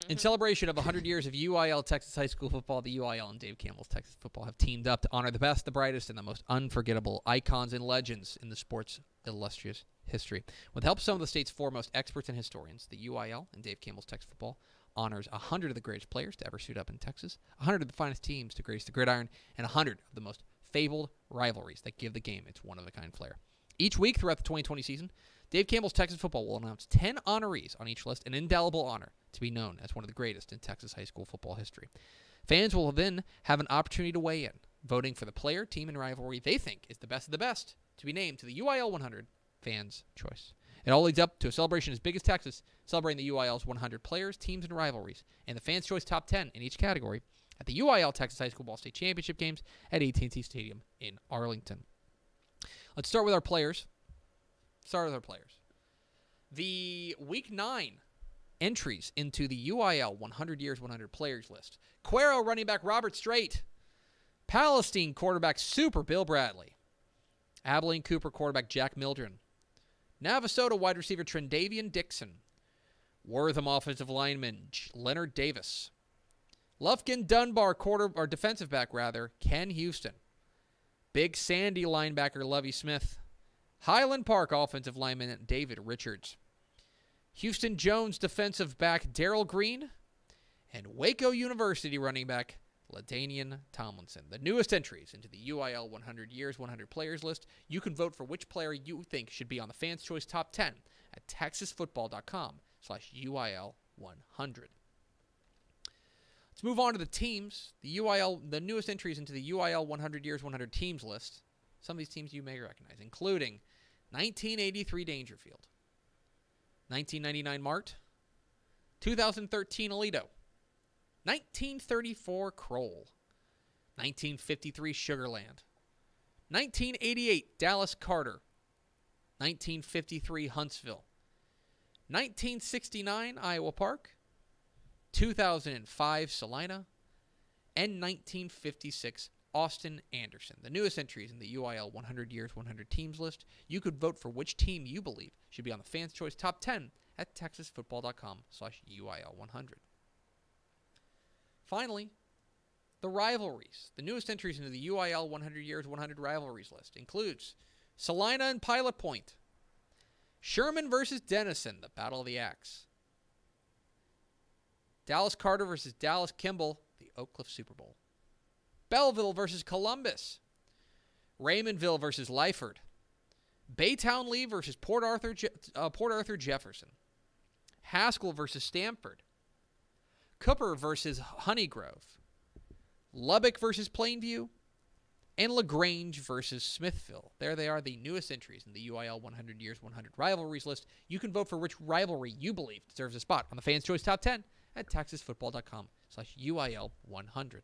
In celebration of 100 years of UIL Texas high school football, the UIL and Dave Campbell's Texas Football have teamed up to honor the best, the brightest, and the most unforgettable icons and legends in the sport's illustrious history. With the help of some of the state's foremost experts and historians, the UIL and Dave Campbell's Texas Football honors 100 of the greatest players to ever suit up in Texas, 100 of the finest teams to grace the gridiron, and 100 of the most fabled rivalries that give the game its one-of-a-kind flair. Each week throughout the 2020 season, Dave Campbell's Texas Football will announce 10 honorees on each list, an indelible honor to be known as one of the greatest in Texas high school football history. Fans will then have an opportunity to weigh in, voting for the player, team, and rivalry they think is the best of the best to be named to the UIL 100 Fans' Choice. It all leads up to a celebration as big as Texas, celebrating the UIL's 100 players, teams, and rivalries, and the Fans' Choice Top 10 in each category at the UIL Texas High School Ball State Championship games at AT&T Stadium in Arlington. Let's start with our players. The Week 9 entries into the UIL 100 Years, 100 Players list. Cuero running back Robert Strait. Palestine quarterback Super Bill Bradley. Abilene Cooper quarterback Jack Mildren. Navasota wide receiver Trendavian Dixon. Wortham offensive lineman Leonard Davis. Lufkin Dunbar defensive back Ken Houston. Big Sandy linebacker Lovey Smith. Highland Park offensive lineman David Richards. Houston Jones defensive back Darrell Green. And Waco University running back LaDainian Tomlinson. The newest entries into the UIL 100 Years, 100 Players list. You can vote for which player you think should be on the Fans' Choice Top 10 at texasfootball.com/UIL100. Let's move on to the teams. The newest entries into the UIL 100 Years, 100 Teams list. Some of these teams you may recognize, including 1983 Dangerfield, 1999 Mart, 2013 Aledo, 1934 Kroll, 1953 Sugarland, 1988 Dallas Carter, 1953 Huntsville, 1969 Iowa Park, 2005 Salina, and 1956 Austin Anderson. The newest entries in the UIL 100 Years, 100 Teams list. You could vote for which team you believe should be on the Fans' Choice Top 10 at texasfootball.com/UIL100. Finally, the rivalries. The newest entries into the UIL 100 Years, 100 Rivalries list includes Salina and Pilot Point, Sherman versus Denison, the Battle of the Axe, Dallas Carter versus Dallas Kimball, the Oak Cliff Super Bowl, Belleville versus Columbus, Raymondville versus Lyford, Baytown Lee versus Port Arthur Jefferson, Haskell versus Stamford, Cooper versus Honeygrove, Lubbock versus Plainview, and LaGrange versus Smithville. There they are, the newest entries in the UIL 100 Years, 100 Rivalries list. You can vote for which rivalry you believe deserves a spot on the Fans' Choice Top 10 at texasfootball.com/UIL100.